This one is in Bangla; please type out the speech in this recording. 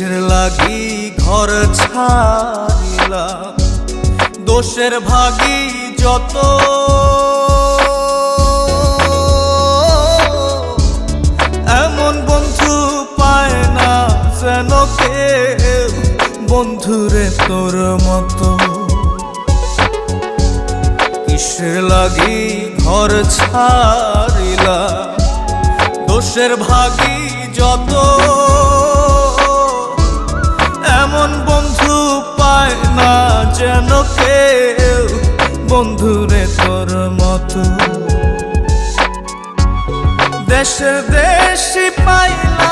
কিসের লাগি ঘর ছাড়িলাম, দোষের ভাগী যত, এমন বন্ধু পায় না যেন কেউ, বন্ধুরে তোর মতো। কিসের লাগি ঘর ছাড়িলাম, দোষের ভাগী যত, এমন বন্ধু পায় না যেন কেউ, বন্ধুরে তোর মতো। দেশে দেশি পাইলাম